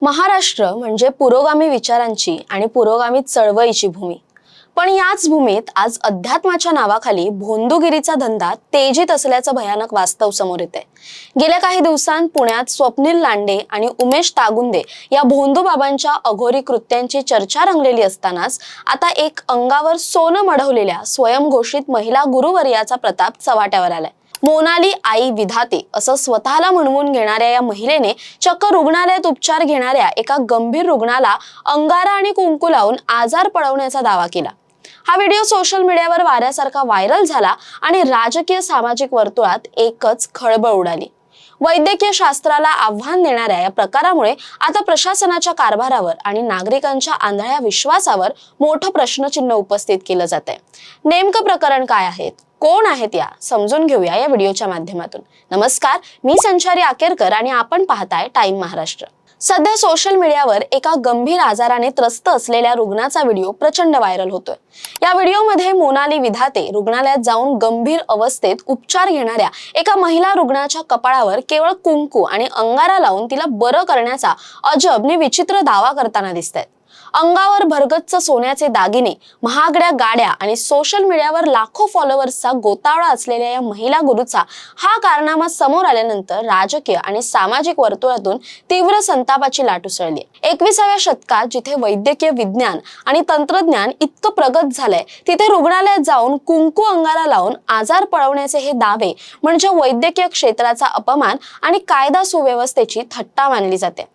महाराष्ट्र म्हणजे पुरोगामी विचारांची आणि पुरोगामी चळवळीची भूमी. पण याच भूमीत आज अध्यात्माच्या नावाखाली भोंदूगिरीचा धंदा तेजीत असल्याचं भयानक वास्तव समोर येतंय. गेल्या काही दिवसांत पुण्यात स्वप्नील लांडे आणि उमेश तागुंदे या भोंदू बाबांच्या अघोरी कृत्यांची चर्चा रंगलेली असतानाच आता एक अंगावर सोनं मढवलेल्या स्वयंघोषित महिला गुरुवर्याचा प्रताप चव्हाट्यावर आलाय. मोनाली आई विधाते असं स्वतःला म्हणवून घेणाऱ्या या महिलेने चक्क रुग्णालयात उपचार घेणाऱ्या एका गंभीर रुग्णाला अंगारा आणि कुंकू लावून आजार पळवण्याचा दावा केला. हा व्हिडिओ सोशल मीडियावर वाऱ्यासारखा व्हायरल झाला आणि राजकीय सामाजिक वर्तुळात एकच खळबळ उडाली. वैद्यकीय शास्त्राला आव्हान देणाऱ्या या प्रकारामुळे आता प्रशासनाच्या कारभारावर आणि नागरिकांच्या आंधळ्या विश्वासावर मोठं प्रश्नचिन्ह उपस्थित केलं जातंय. नेमकं प्रकरण काय आहे, कोण आहेत या समजून घेऊया या व्हिडिओच्या माध्यमातून. नमस्कार, मी संचारी आकेरकर आणि आपण पाहताय टाइम महाराष्ट्र. सध्या सोशल मीडियावर एका गंभीर आजाराने त्रस्त असलेल्या रुग्णाचा व्हिडिओ प्रचंड व्हायरल होतोय. या व्हिडिओमध्ये मोनाली विधाते रुग्णालयात जाऊन गंभीर अवस्थेत उपचार घेणाऱ्या एका महिला रुग्णाच्या कपाळावर केवळ कुंकू आणि अंगारा लावून तिला बरं करण्याचा अजब आणि विचित्र दावा करताना दिसतायत. अंगावर भरगच्च सोन्याचे दागिने, महागड्या गाड्या आणि सोशल मीडियावर लाखो फॉलोअर्सचा गोतावळा असलेल्या या महिला गुरुचा हा कारनामा समोर आल्यानंतर राजकीय आणि सामाजिक वर्तुळातून तीव्र संतापाची लाट उसळली. 21व्या शतकात जिथे वैद्यकीय विज्ञान आणि तंत्रज्ञान इतकं प्रगत झालंय, तिथे रुग्णालयात जाऊन कुंकू अंगारा लावून आजार पळवण्याचे हे दावे म्हणजे वैद्यकीय क्षेत्राचा अपमान आणि कायदा सुव्यवस्थेची थट्टा मानली जाते.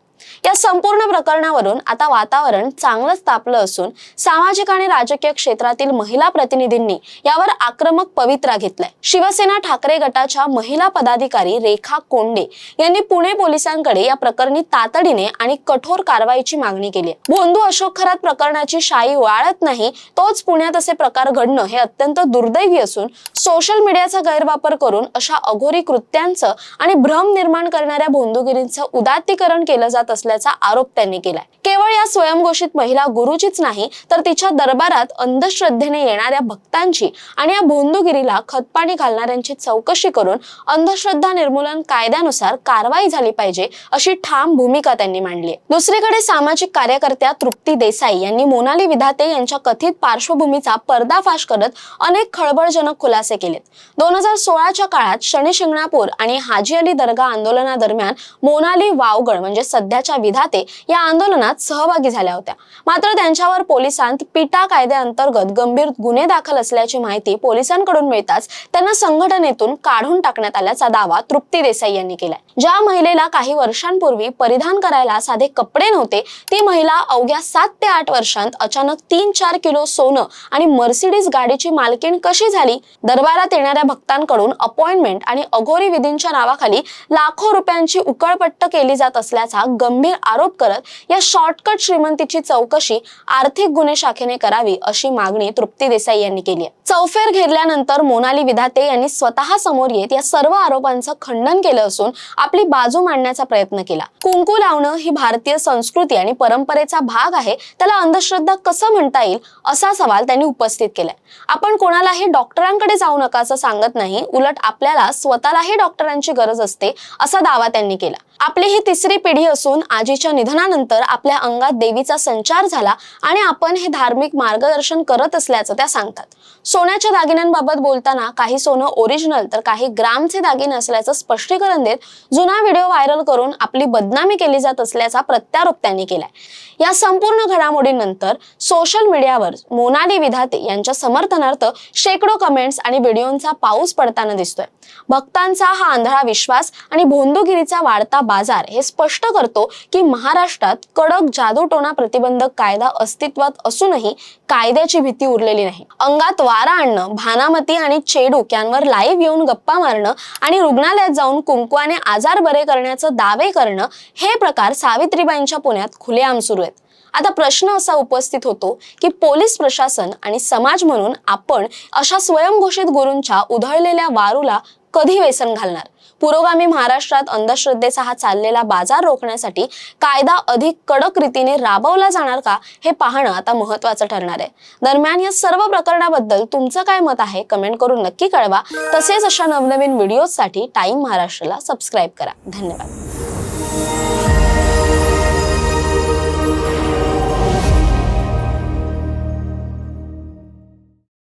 या संपूर्ण प्रकरणावरून आता वातावरण चांगलंच तापलं असून सामाजिक आणि राजकीय क्षेत्रातील महिला प्रतिनिधींनी यावर आक्रमक पवित्रा घेतलाय. शिवसेना ठाकरे गटाच्या महिला पदाधिकारी रेखा कोंडे यांनी पुणे पोलिसांकडे या प्रकरणी तातडीने आणि कठोर कारवाईची मागणी केली आहे. भोंदू अशोक खरात प्रकरणाची शाई वाळत नाही, तोच पुण्यात असे प्रकार घडणं हे अत्यंत दुर्दैवी असून सोशल मीडियाचा गैरवापर करून अशा अघोरी कृत्यांचं आणि भ्रम निर्माण करणाऱ्या भोंदूगिरींचं उदात्तीकरण केलं जात असल्याचा आरोप त्यांनी केलाय. केवळ या स्वयंघोषित महिला गुरुचीच नाही, तर तिच्या दरबारात अंधश्रद्धेने येणाऱ्या भक्तांची आणि या भोंदूगिरीला खतपाणी घालणाऱ्यांची चौकशी करून अंधश्रद्धा निर्मूलन कायद्यानुसार कारवाई झाली पाहिजे अशी ठाम भूमिका त्यांनी मांडली आहे. दुसरीकडे सामाजिक कार्यकर्त्या तृप्ती देसाई यांनी मोनाली विधाते यांच्या कथित पार्श्वभूमीचा पर्दाफाश करत अनेक खळबळजनक खुलासे केलेत. 2016च्या काळात शनी शिंगणापूर आणि हाजी अली दर्गा आंदोलनादरम्यान मोनाली वावगड म्हणजे सध्याच्या विधाते या आंदोलनात सहभागी झाल्या होत्या. मात्र त्यांच्यावर पोलिसांत पिटा कायद्याअंतर्गत गंभीर गुन्हे दाखल असल्याची माहिती पोलिसांकडून मिळताच त्यांना संघटनेतून काढून टाकण्यात आल्याचा दावा तृप्ती देसाई यांनी केलाय. ज्या महिलेला काही वर्षांपूर्वी परिधान करायला साधे कपडे नव्हते, ती महिला अवघ्या 7 ते 8 वर्षांत अचानक 3-4 किलो सोनं आणि मर्सिडीज गाडीची मालकीण कशी झाली? दरबारात येणाऱ्या भक्तांकडून अपॉइंटमेंट आणि अघोरी विधींच्या नावाखाली लाखो रुपयांची उकळपट्ट केली जात असल्याचा गंभीर आरोप करत या शॉर्टकट श्रीमंतीची चौकशी आर्थिक गुन्हे शाखेने करावी अशी मागणी तृप्ती देसाई यांनी केली आहे. चौफेर घेरल्यानंतर मोनाली विधाते यांनी स्वतः समोर येत या सर्व आरोपांचं खंडन केलं असून आपली बाजू मांडण्याचा प्रयत्न केला. कुंकू लावणं ही भारतीय संस्कृती आणि परंपरेचा भाग आहे, त्याला अंधश्रद्धा कसं म्हणता येईल असा सवाल त्यांनी उपस्थित केलाय. आपण कोणालाही डॉक्टरांकडे जाऊ नका असं सांगत नाही, उलट आपल्याला स्वतःलाही डॉक्टरांची गरज असते असा दावा त्यांनी केला. आपली ही 3री पिढी असून आजीच्या निधनानंतर आपल्या अंगात देवीचा संचार झाला आणि आपण हे धार्मिक मार्गदर्शन करत असल्याचं त्या सांगतात. सोन्याच्या दागिन्यांबाबत बोलताना काही सोनं ओरिजिनल तर काही ग्रामचे दागिने असल्याचं स्पष्टीकरण देत जुना व्हिडिओ व्हायरल करून आपली बदनामी केली जात असल्याचा प्रत्यारोप त्यांनी केलाय. या संपूर्ण घडामोडीनंतर सोशल मीडियावर मोनाली विधाते यांच्या समर्थनार्थ शेकडो कमेंट्स आणि व्हिडिओंचा पाऊस पडताना दिसतोय. भक्तांचा हा आंधळा विश्वास आणि भोंदूगिरीचा वाढता बाजार हे स्पष्ट करतो की महाराष्ट्रात कडक जादूटोणा प्रतिबंधक कायदा अस्तित्वात असूनही कायद्याची भीती उरलेली नाही. अंगात वारा आणणं, भानामती आणि चेडूक यांवर लाईव्ह येऊन गप्पा मारणं आणि रुग्णालयात जाऊन कुंकवाने आजार बरे करण्याचं दावे करणं हे प्रकार सावित्रीबाईंच्या पुण्यात खुलेआम सुरू आहेत. आता प्रश्न असा उपस्थित होतो की पोलीस प्रशासन आणि समाज म्हणून आपण अशा स्वयंघोषित गुरूंच्या उधळलेल्या वारूला कधी वेसन घालणार? पुरोगामी महाराष्ट्रात अंधश्रद्धेचा हा चाललेला बाजार रोखण्यासाठी कायदा अधिक कडक रीतीने राबवला जाणार का हे पाहणं आता महत्त्वाचं ठरणार आहे. दरम्यान या सर्व प्रकरणाबद्दल तुमचं काय मत आहे कमेंट करून नक्की कळवा. तसेच अशा नवनवीन व्हिडिओजसाठी टाइम महाराष्ट्राला सबस्क्राईब करा. धन्यवाद.